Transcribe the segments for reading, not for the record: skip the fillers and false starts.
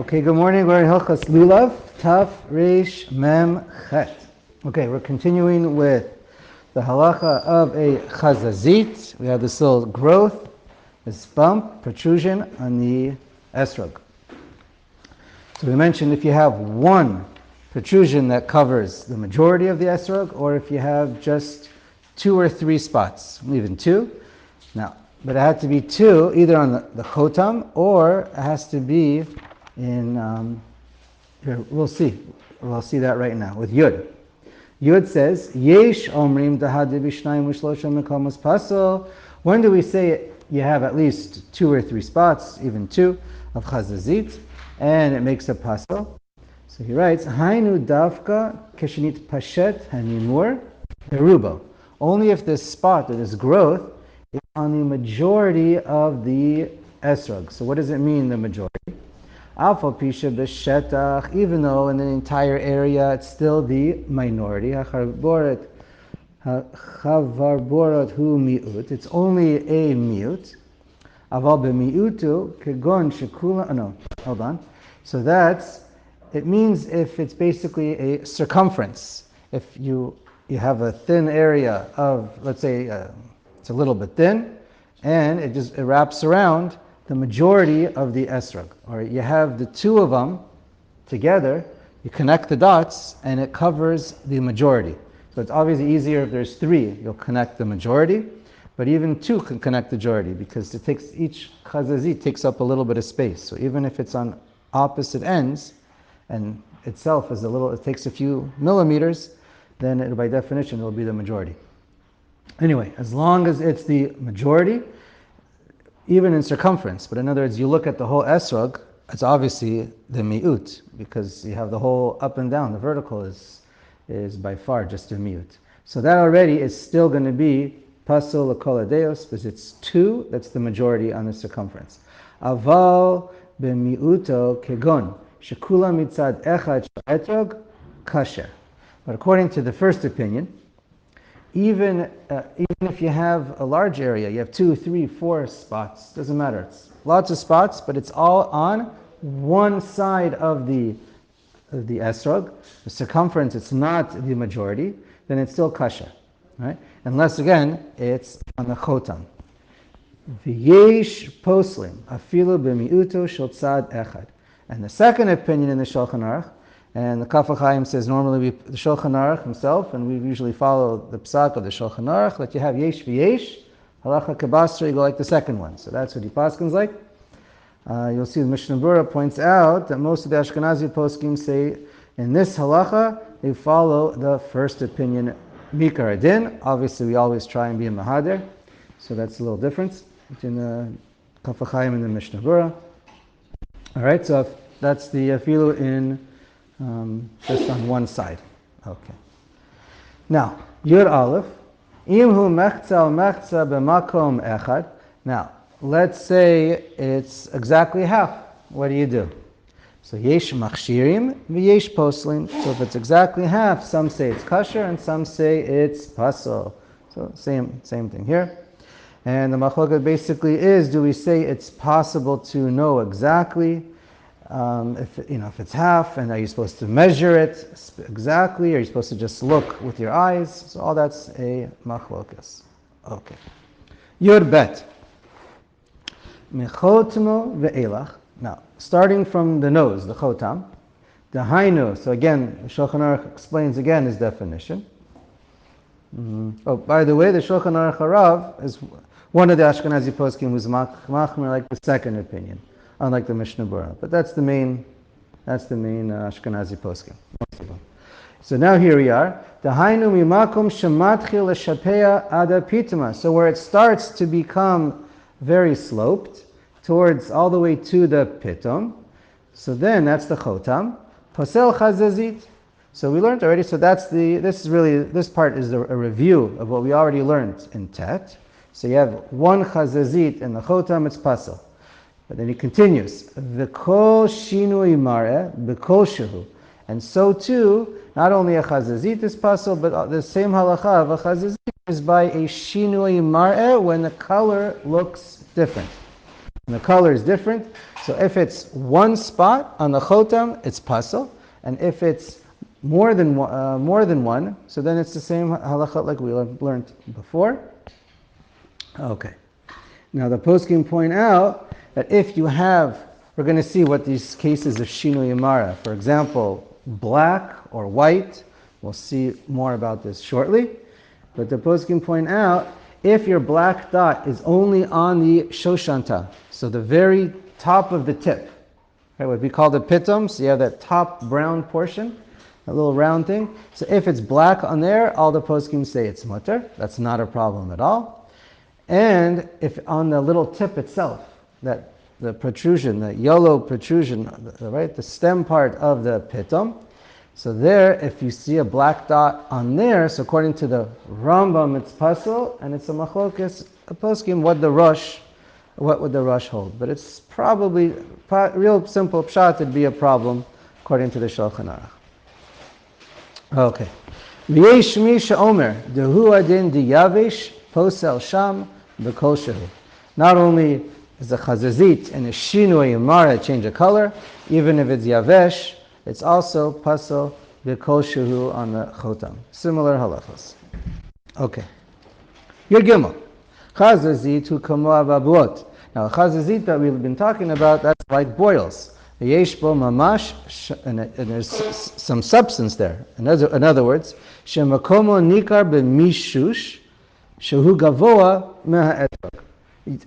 Okay, good morning. We're in Hilchas Lulav, Taf, Reish, Mem, Chet. Okay, we're continuing with the halacha of a chazazit. We have this little growth, this bump, protrusion on the Etrog. So we mentioned if you have one protrusion that covers the majority of the Etrog, or if you have just 2 or 3 spots, even 2. Now, but it had to be 2 either on the chotam, or it has to be in, here, we'll see that right now with Yud. Yud says, Yesh omrim dahadi b'shnayim u'shlosha mekamos pasol. When do we say you have at least 2 or 3 spots, even 2, of chazazit, and it makes a pasol? So he writes, Hainu davka keshinit pashet hanimur berubo. Only if this spot or this growth is on the majority of the esrog. So what does it mean, the majority? Alpha pisha b'shetach, even though in the entire area it's still the minority. Chavarborot hu miut. It's only a miut. Aval b'miutu kegon shekula. No, hold on. So it means if it's basically a circumference. If you have a thin area of, let's say, it's a little bit thin, and it wraps around the majority of the esrog. Or you have the 2 of them together, you connect the dots, and it covers the majority. So it's obviously easier if there's 3, you'll connect the majority, but even 2 can connect the majority, because each chazazit takes up a little bit of space. So even if it's on opposite ends, and itself is it takes a few millimeters, then by definition it'll be the majority. Anyway, as long as it's the majority, even in circumference, but in other words, you look at the whole esrog, it's obviously the miut, because you have the whole up and down, the vertical is by far just a miut. So that already is still going to be pasol l'kol hadeos, because it's 2, that's the majority on the circumference. Aval b'miuto kegon, shekula mitzad echad etrog, kasher. But according to the first opinion, even if you have a large area, you have 2, 3, 4 spots, doesn't matter. It's lots of spots, but it's all on one side of the esrog. The circumference, it's not the majority, then it's still kasher, right? Unless, again, it's on the chotam. V'yesh poslim, afilu b'miuto shel tzad echad. And the second opinion in the Shulchan Aruch, and the Orach Chaim says normally the Shulchan Aruch himself, and we usually follow the psak of the Shulchan Aruch, that you have yesh v'yesh, halacha kabasra, you go like the second one. So that's what he paskins like. You'll see the Mishnah Berurah points out that most of the Ashkenazi poskim say in this halacha, they follow the first opinion, mikar adin. Obviously we always try and be a mahader, so that's a little difference between the Orach Chaim and the Mishnah Berurah. Alright, so that's the afilu in just on one side. Okay. Now, Yud Aleph, Imhu mechza b'makom echad. Now, let's say it's exactly half. What do you do? So, yesh machshirim v'yesh poslim. So, if it's exactly half, some say it's kasher and some say it's pasol. So, same thing here. And the machloket basically is: do we say it's possible to know exactly? If it's half, and are you supposed to measure it exactly? Are you supposed to just look with your eyes? So all that's a machlokas. Okay. Yud bet. Mechotmo ve'elach. Now, starting from the nose, the chotam, the hainu. So again, Shulchan Aruch explains again his definition. Oh, by the way, the Shulchan Aruch Harav is one of the Ashkenazi poskim who's machmer like the second opinion, unlike the Mishnah Berurah. But that's the main Ashkenazi poskim. So now here we are. Dahainu mimakum shematchil l'shapea ada pituma. So where it starts to become very sloped towards all the way to the pitum. So then that's the chotam. Posel chazazit. So we learned already. So this part is a review of what we already learned in Tet. So you have one chazazit in the chotam. It's pasel. But then he continues, V'kol shinui mareh b'kol shehu. And so too, not only a chazazit is pasel, but the same halacha of a chazazit is by a shinui mareh when the color looks different. and the color is different. So if it's one spot on the chotam, it's pasel, and if it's more than one, so then it's the same halacha like we learned before. Okay. Now the poskim point out that if you have, we're going to see what these cases of shinui imara, for example, black or white. We'll see more about this shortly. But the poskim point out, if your black dot is only on the shoshanta, so the very top of the tip, right, what we call the pitum, so you have that top brown portion, a little round thing. So if it's black on there, all the poskim say it's mutter. That's not a problem at all. And if on the little tip itself, that the protrusion, the yellow protrusion, right, the stem part of the pitum, so there, if you see a black dot on there, so according to the Rambam, it's pasel, and it's a machlokes, a poskim, what would the rush hold? But it's probably, real simple pshat, it'd be a problem, according to the Shulchan Aruch. Okay. V'yesh mi she'omer, dehu adin diyavish, posel sham, b'kol shehu. Not only is the chazazit and a shinui imara change of color, even if it's yavesh, it's also pasel b'kol shehu on the chotam. Similar halachos. Okay. Yud Gimel. Chazazit hu kamo avabuot. Now, chazazit that we've been talking about, that's like boils. Yesh bo mamash, and there's some substance there. In other words, shemakomo nikar b'mishush shehu gavoa meha etrog.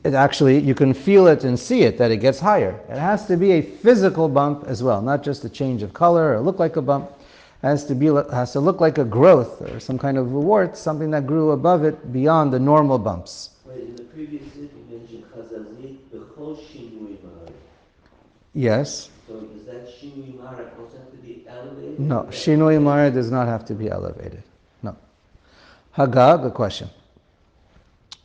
It actually, you can feel it and see it, that it gets higher. It has to be a physical bump as well, not just a change of color or look like a bump. It has to look like a growth or some kind of a wart, something that grew above it beyond the normal bumps. Wait, in the previous zit you mentioned chazazit b'chol shinui mara. Yes. So does that shinui mara also have to be elevated? No, shinui mara does not have to be elevated. No. Haga, good question.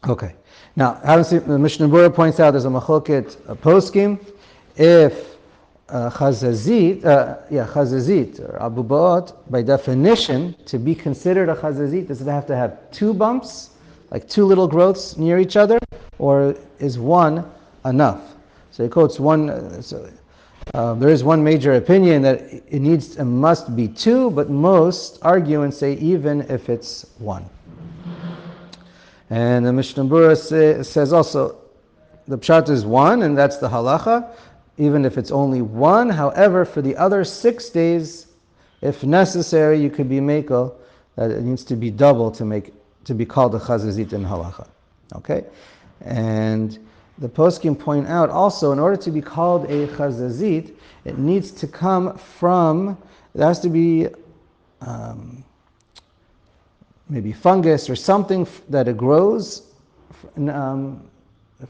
Okay. Now, the Mishnah Berurah points out there's a machloket poskim. If chazazit or abubaot, by definition, to be considered a chazazit, does it have to have two bumps, like two little growths near each other, or is one enough? So he quotes one. There is one major opinion that it must be two, but most argue and say even if it's one. And the Mishnah Berurah says also, the pshat is one, and that's the halacha, even if it's only one. However, for the other 6 days, if necessary, you could be mekel, that it needs to be double to be called a chazazit in halacha. Okay? And the poskim point out also, in order to be called a chazazit, it needs to come from, it has to be maybe fungus or something that it grows from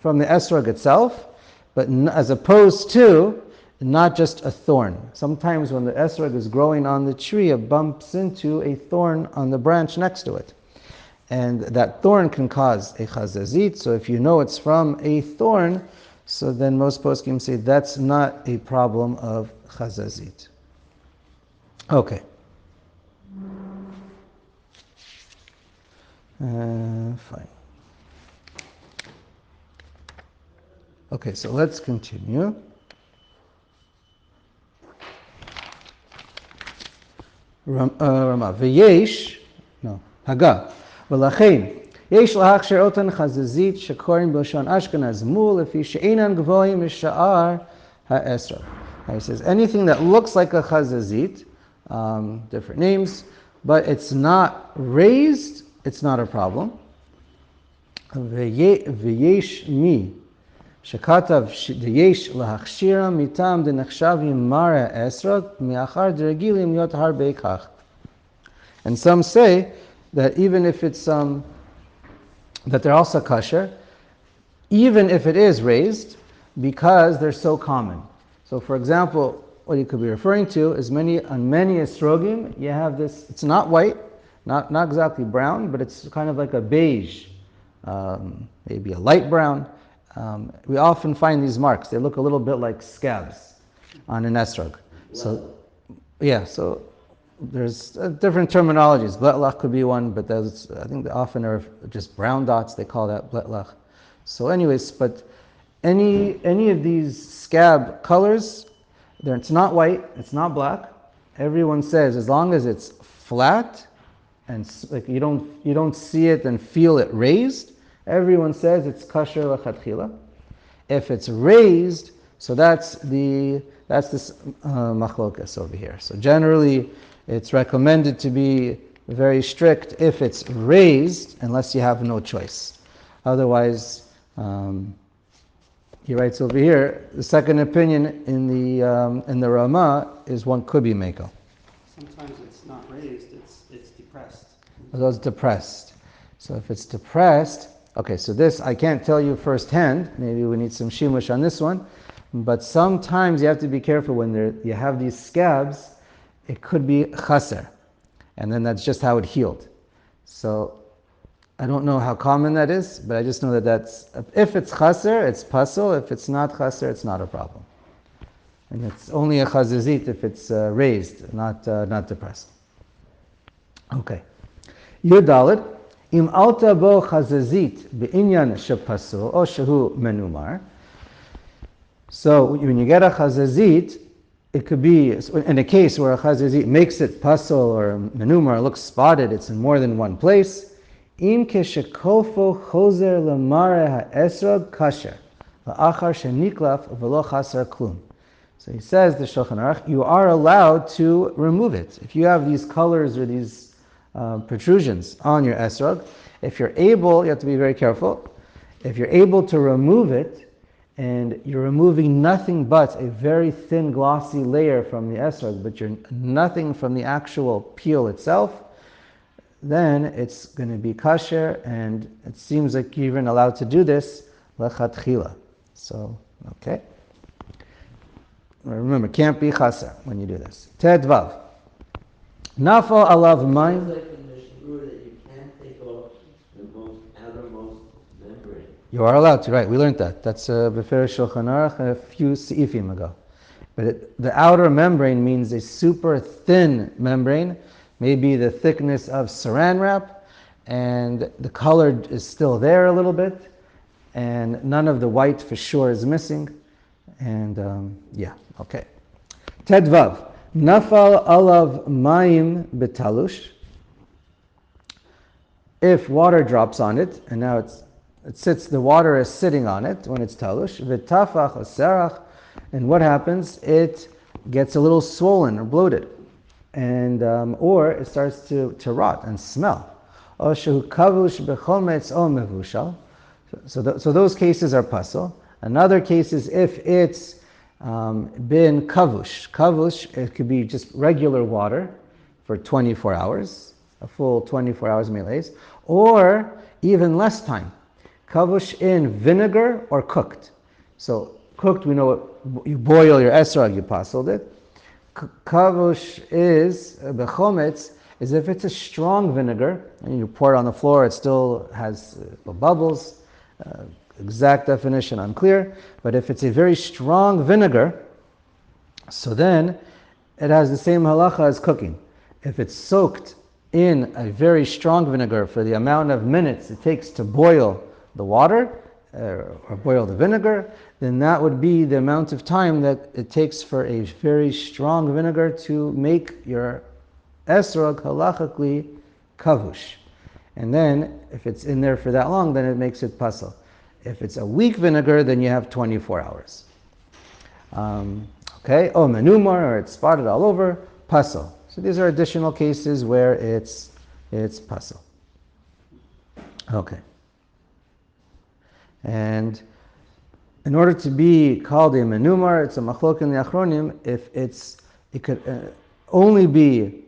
the etrog itself, but as opposed to not just a thorn. Sometimes when the etrog is growing on the tree, it bumps into a thorn on the branch next to it. And that thorn can cause a chazazit, so if you know it's from a thorn, so then most poskim say that's not a problem of chazazit. Okay. Fine. Okay, so let's continue. Rama. V'yesh, no, Haga. V'lachein, yesh lahachsher otan chazazit shekorim b'lashon Ashkenaz mul lefi she'enan gvoim misha'ar ha'esrog. He says anything that looks like a chazazit, different names, but it's not raised, it's not a problem. V'yesh mi shekatav yesh lahachshira mitam denachshav mara esrog miachar deregilim yot harbe kach. And some say that even if it's that they're also kosher, even if it is raised, because they're so common. So, for example, what you could be referring to is on many estrogim, you have this. It's not white, not exactly brown, but it's kind of like a beige, maybe a light brown. We often find these marks. They look a little bit like scabs on an estrog. So, yeah. So there's different terminologies. Bletlach could be one, but I think they often are just brown dots. They call that bletlach. So, anyways, but any of these scab colors, it's not white, it's not black. Everyone says as long as it's flat and like you don't see it and feel it raised, everyone says it's kosher lechatchila. If it's raised, so that's this machlokas over here. So generally, it's recommended to be very strict if it's raised, unless you have no choice. Otherwise, he writes over here, the second opinion in the Ramah is one could be meko. Sometimes it's not raised; it's depressed. Although it's depressed. So if it's depressed, okay. So this I can't tell you firsthand. Maybe we need some shimush on this one. But sometimes you have to be careful when you have these scabs. It could be chaser, and then that's just how it healed. So I don't know how common that is, but I just know that's if it's chaser, it's puzzle. If it's not chaser, it's not a problem. And it's only a chazazit if it's raised, not depressed. Okay. Yudalit, im alta bo chazazit be'inyan shepasul o shehu menumar. So when you get a chazazit, it could be in a case where a chazazit makes it pasul or menumar, looks spotted, it's in more than one place. Im keshekofo chozer lemare ha'esrog kasher la'achar sheniklaf v'lo chaser klum. So he says, the Shulchan Aruch, you are allowed to remove it. If you have these colors or these protrusions on your esrog, if you're able, you have to be very careful, if you're able to remove it, and you're removing nothing but a very thin glossy layer from the esrog, but you're nothing from the actual peel itself, then it's going to be kasher, and it seems like you're even allowed to do this lechatchila. So, okay. Remember, can't be chaser when you do this. Ted Vav. Nafal alav mayim. It's like in the Mishnah that you can't take off the most outermost membrane. You are allowed to, right? We learned that. That's Befer Shulchan Aruch a few seifim ago. But the outer membrane means a super thin membrane, maybe the thickness of saran wrap, and the color is still there a little bit, and none of the white for sure is missing. And yeah, okay. Tedvav. Nafal alav mayim betalush. If water drops on it, and now the water is sitting on it when it's talush, v'tafach serach, and what happens? It gets a little swollen or bloated, and or it starts to rot and smell. O shehu kavush bechometz o mevushal. So those cases are pasul. Another case is if it's been kavush. Kavush, it could be just regular water for 24 hours, a full 24 hours melays, or even less time. Kavush in vinegar or cooked. So cooked, we know you boil your esrog, you pasuled it. Kavush is bechometz, is if it's a strong vinegar and you pour it on the floor, it still has bubbles. Exact definition unclear, but if it's a very strong vinegar, so then it has the same halacha as cooking. If it's soaked in a very strong vinegar for the amount of minutes it takes to boil the water or boil the vinegar, then that would be the amount of time that it takes for a very strong vinegar to make your esrog halachically kavush. And then if it's in there for that long, then it makes it pasul. If it's a weak vinegar, then you have 24 hours. Okay, menumar, or it's spotted all over, pasul. So these are additional cases where it's pasul. Okay. And in order to be called a menumar, it's a machlok in the achronim, if it could only be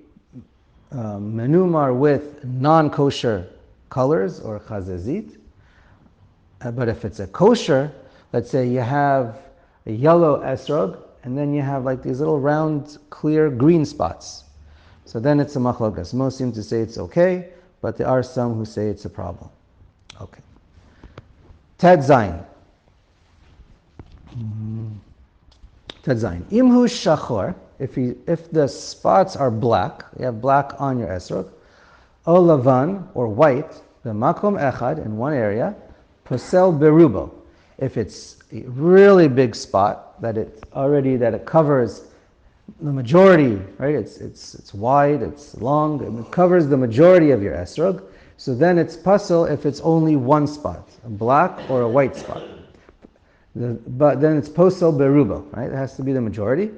menumar with non-kosher colors or chazazit. But if it's a kosher, let's say you have a yellow esrog, and then you have like these little round, clear green spots. So then it's a machlokas. Most seem to say it's okay, but there are some who say it's a problem. Okay. Ted Zayin. Imhu shachor, if the spots are black, you have black on your esrog, o lavan, or white, the makom echad, in one area, posel berubo. If it's a really big spot that it covers the majority, right? It's wide, it's long, it covers the majority of your esrog. So then it's pasul if it's only one spot, a black or a white spot. But then it's posel berubo, right? It has to be the majority.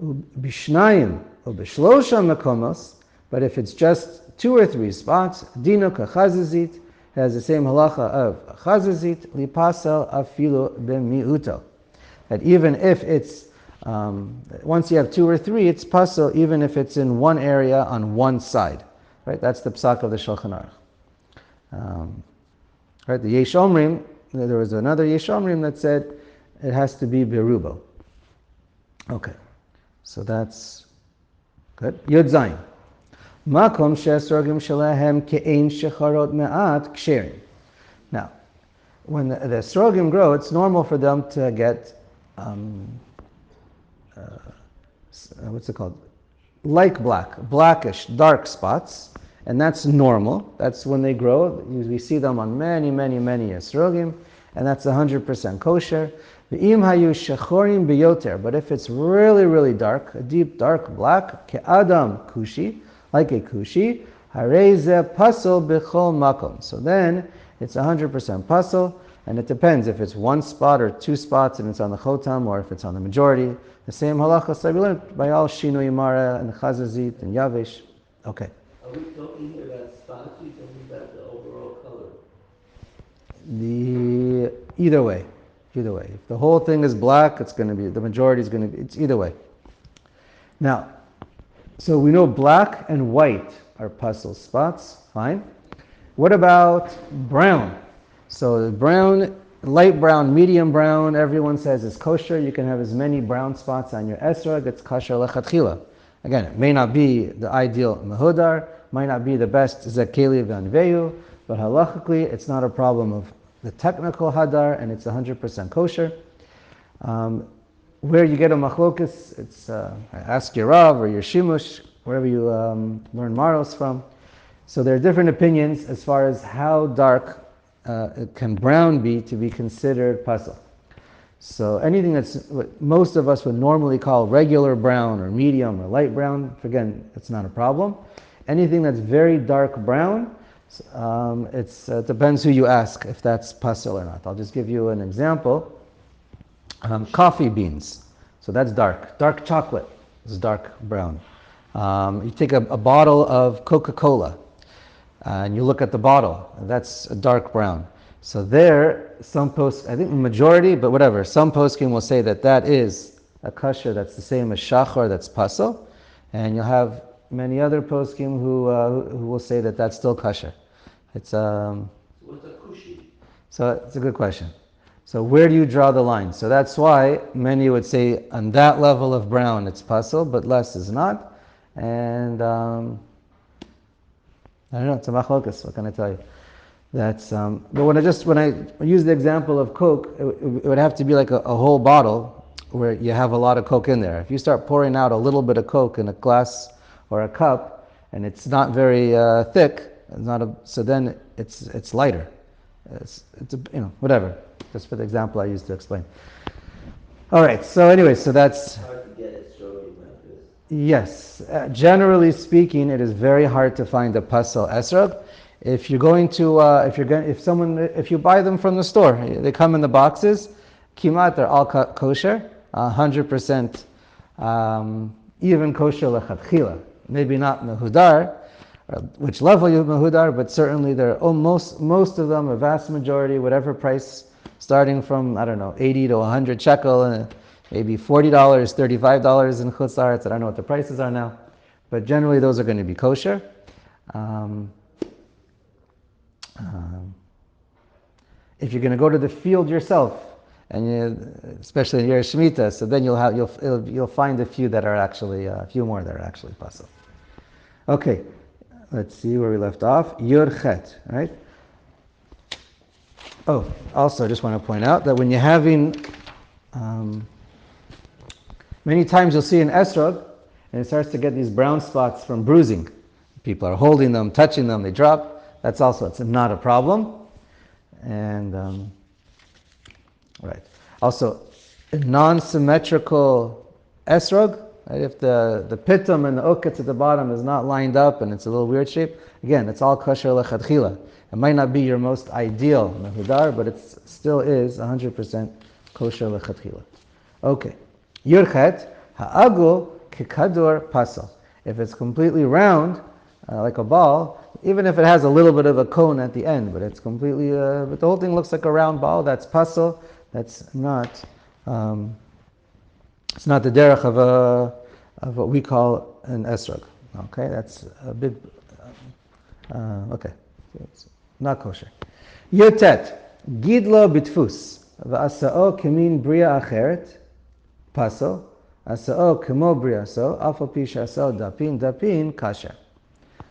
Bishnayim or bishlosha makomos. But if it's just 2 or 3 spots, dino kachazazit has the same halacha of chazazit lipasel afilu b'miuto. That even if it's once you have 2 or 3, it's pasel even if it's in one area on one side, right? That's the psak of the Shulchan Aruch. Right? The Yesh Omrim. There was another Yesh Omrim that said it has to be berubo. Okay, so that's good. Yud Zayin. Makom she'esrogim shelahem ke'ein shecharot me'at ksherim. Now, when the esrogim grow, it's normal for them to get what's it called? Like blackish, dark spots. And that's normal. That's when they grow. We see them on many esrogim, and that's 100% kosher. V'im hayu shechorim biyoter. But if it's really dark, a deep dark black, ke'adam kushi, like a kushi, hareze pasol b'chol makom. So then it's 100% pasol, and it depends if it's 1 spot or 2 spots, and it's on the chotam, or if it's on the majority. The same halachas that we learned by all shinui mara and chazazit and yavish. Okay. Are we talking here about spots? Are we talking about the overall color? Either way. If the whole thing is black, it's going to be, the majority is going to be, it's either way. Now, so we know black and white are puzzle spots, fine. What about brown? So brown, light brown, medium brown, everyone says is kosher. You can have as many brown spots on your esrog, it's kosher lechatchila. Again, it may not be the ideal mehudar, might not be the best zakeli v'anveyu, but halachically it's not a problem of the technical hadar, and it's 100% kosher. Where you get a machlokus, it's ask your Rav or your Shimush, wherever you learn Maros from. So there are different opinions as far as how dark can brown be to be considered pasal. So anything that's what most of us would normally call regular brown or medium or light brown, again, it's not a problem. Anything that's very dark brown, it depends who you ask if that's pasal or not. I'll just give you an example. Coffee beans, so that's dark. Dark chocolate is dark brown. You take a bottle of Coca-Cola and you look at the bottle, that's a dark brown. So there, some posts, I think the majority, but whatever, some poskim will say that is a kasher that's the same as shachar, that's pasal, and you'll have many other poskim who will say that that's still kasher. It's What's a kushi? So it's a good question. So where do you draw the line? So that's why many would say on that level of brown it's pasal, but less is not. And I don't know, it's a machlokas, what can I tell you? That's but when I use the example of Coke, it would have to be like a whole bottle where you have a lot of Coke in there. If you start pouring out a little bit of Coke in a glass or a cup and it's not very thick, so then it's lighter. It's whatever. Just for the example I used to explain. All right. So anyway, so that's. It's hard to get it strobing like this. Yes. Generally speaking, it is very hard to find a pasal esrog. If you're going to, if you buy them from the store, they come in the boxes. Kimat, they're all kosher, 100% even kosher lechatchila. Maybe not mehudar, which level you mehudar, but certainly they're most of them, a vast majority, whatever price, starting from 80 to 100 shekel, and maybe $40, $35 in Chutz La'aretz. I don't know what the prices are now, but generally those are going to be kosher. If you're going to go to the field yourself, and especially in your Shemitah, so then you'll find a few that are actually a few more that are actually pasal. Okay, let's see where we left off. Yud Chet, right? Oh, also, I just want to point out that when you're having, many times you'll see an esrog, and it starts to get these brown spots from bruising. People are holding them, touching them, they drop. That's also, it's not a problem. And Right. Also, a non-symmetrical esrog, right? If the pitum and the uketz at the bottom is not lined up and it's a little weird shape, again, it's all kosher lechatchila. It might not be your most ideal mehudar, but it still is 100% kosher lechatchila. Okay. Yurchet, ha'agul kikadur pasal. If it's completely round, like a ball, even if it has a little bit of a cone at the end, but it's completely, but the whole thing looks like a round ball, that's pasal. That's not, it's not the derech of what we call an esrog. Okay, that's a big, okay, so it's not kosher. Yotet, gidlo bitfus, v'asa'o kemin bria acheret, pasal, asa'o kemo bria so, alfa pisha asa'o dapin, kasher.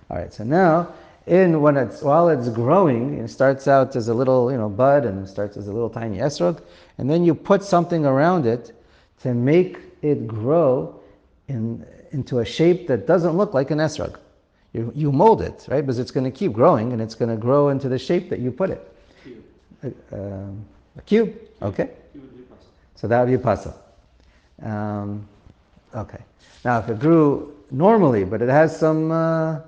All right, so now, while it's growing, it starts out as a little, bud, and it starts as a little tiny esrog, and then you put something around it to make it grow into a shape that doesn't look like an esrog. You mold it, right? Because it's going to keep growing, and it's going to grow into the shape that you put it. Cube. A cube, okay. Cube would be pasal. So that would be pasal. Okay. Now, if it grew normally, but it has some, I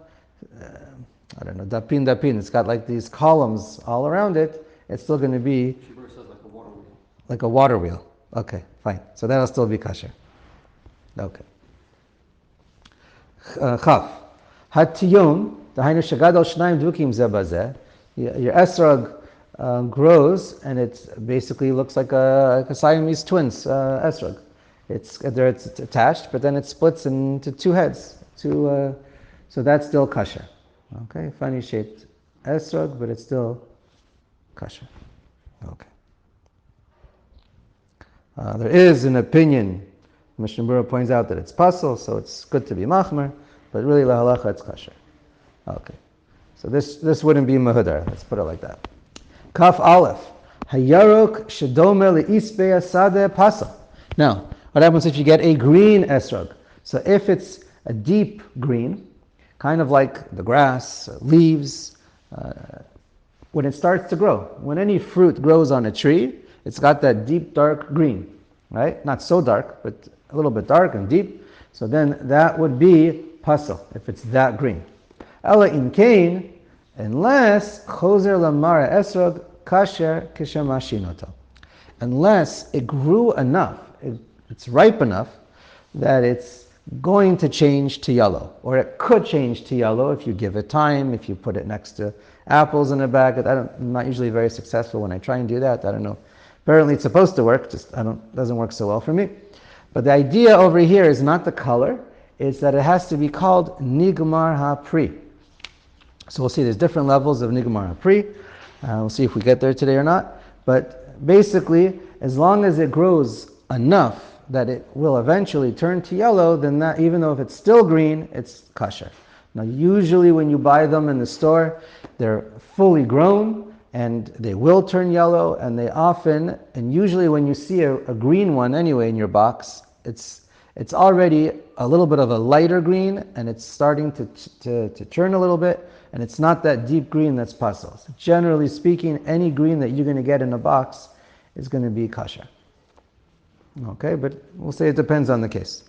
don't know, dapin, it's got like these columns all around it, it's still going to be Shibur says like a water wheel. like a water wheel. Okay, fine. So that'll still be kosher. Okay. Chaf. Hatiyum, the hainu shagadol shnaim dvukim ze bazeh. Your esrog grows, and it basically looks like a Siamese twins esrog. It's attached, but then it splits into two heads. So that's still kosher. Okay, funny shaped esrog, but it's still kosher. Okay. There is an opinion, Mishnah Berurah points out that it's pasal, so it's good to be machmer, but really lahalacha it's kosher. Okay. So this wouldn't be mahudar, let's put it like that. Kaf Aleph, hayarok shedome leisbe asade pasal. Now, what happens if you get a green esrog? So if it's a deep green, kind of like the grass, leaves, when it starts to grow. When any fruit grows on a tree, it's got that deep, dark green, right? Not so dark, but a little bit dark and deep. So then that would be pasal, if it's that green. Ela in kain, unless choser lamara esrog kasher kishamashinoto. Unless it grew enough, it's ripe enough, that it's going to change to yellow, or it could change to yellow if you give it time, if you put it next to apples in a bag. I'm not usually very successful when I try and do that. I don't know. Apparently it's supposed to work, just doesn't work so well for me. But the idea over here is not the color, it's that it has to be called nigmar ha-pri. So we'll see there's different levels of nigmar ha-pri. We'll see if we get there today or not. But basically, as long as it grows enough that it will eventually turn to yellow, then that, even though if it's still green, it's kosher. Now usually when you buy them in the store, they're fully grown and they will turn yellow, and they often, and usually when you see a green one anyway in your box, it's already a little bit of a lighter green, and it's starting to turn a little bit, and it's not that deep green that's pasal. So generally speaking, any green that you're going to get in a box is going to be kosher. Okay, but we'll say it depends on the case.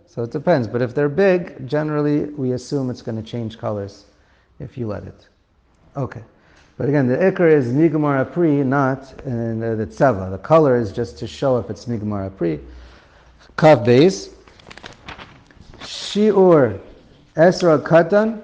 So it depends, but if they're big, generally we assume it's going to change colors if you let it. Okay, but again, the ikar is nigmar apri, not in the tzeva. The color is just to show if it's nigmar apri. Kav beis, shiur esra katan,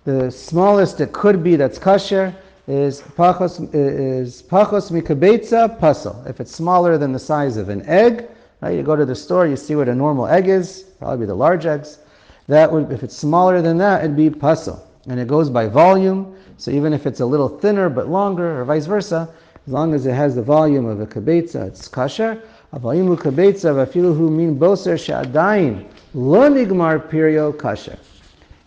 the smallest it could be that's kosher, is pachos mikabetza pasal. If it's smaller than the size of an egg, right, you go to the store, you see what a normal egg is, probably the large eggs. That would, if it's smaller than that, it'd be pasal. And it goes by volume, so even if it's a little thinner but longer, or vice versa, as long as it has the volume of a kabetza, it's kosher. Avayimu kabetza vafiluhu min boser she'adayin lo nigmar pirio kosher.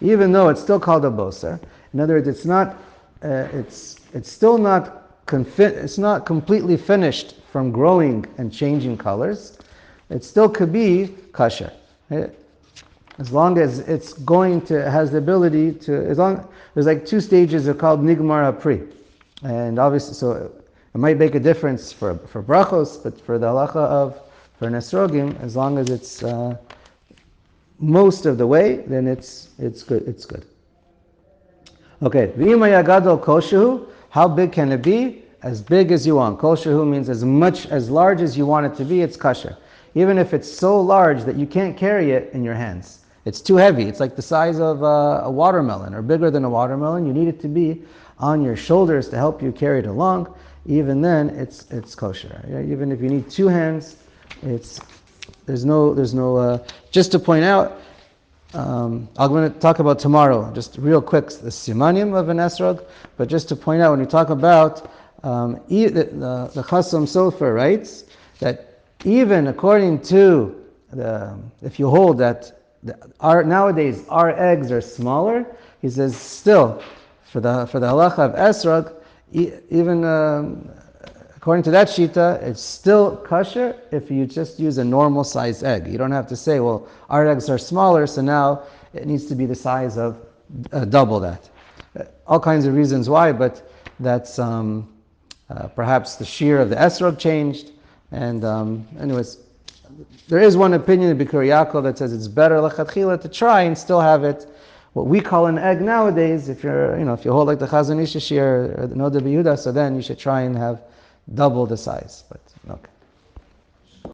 Even though it's still called a boser, in other words, it's not. It's still not it's not completely finished from growing and changing colors. It still could be kosher, as long as it's going to has the ability to. There's like two stages. They're called nigmar apri. And obviously, so it might make a difference for brachos, but for the halacha for an esrogim, as long as it's most of the way, then it's good. It's good. Okay, v'imay agadol koshehu. How big can it be? As big as you want. Koshehu means as large as you want it to be. It's kosher, even if it's so large that you can't carry it in your hands. It's too heavy. It's like the size of a watermelon, or bigger than a watermelon. You need it to be on your shoulders to help you carry it along. Even then, it's kosher. Yeah, even if you need two hands, there's no. Just to point out, I'm going to talk about tomorrow, just real quick, the simanim of an esrog. But just to point out, when you talk about the Chasam Sofer writes that even according to if you hold that nowadays our eggs are smaller, he says still for the halacha of esrog, even according to that shita, it's still kosher if you just use a normal size egg. You don't have to say, well, our eggs are smaller, so now it needs to be the size of double that. All kinds of reasons why, but that's perhaps the shear of the esrog changed. And anyways, there is one opinion in Bikur Yaakov that says it's better lechatchila to try and still have it what we call an egg nowadays. If if you hold like the Chazon Ish shear or the Noda B'Yehuda, so then you should try and have double the size. But okay.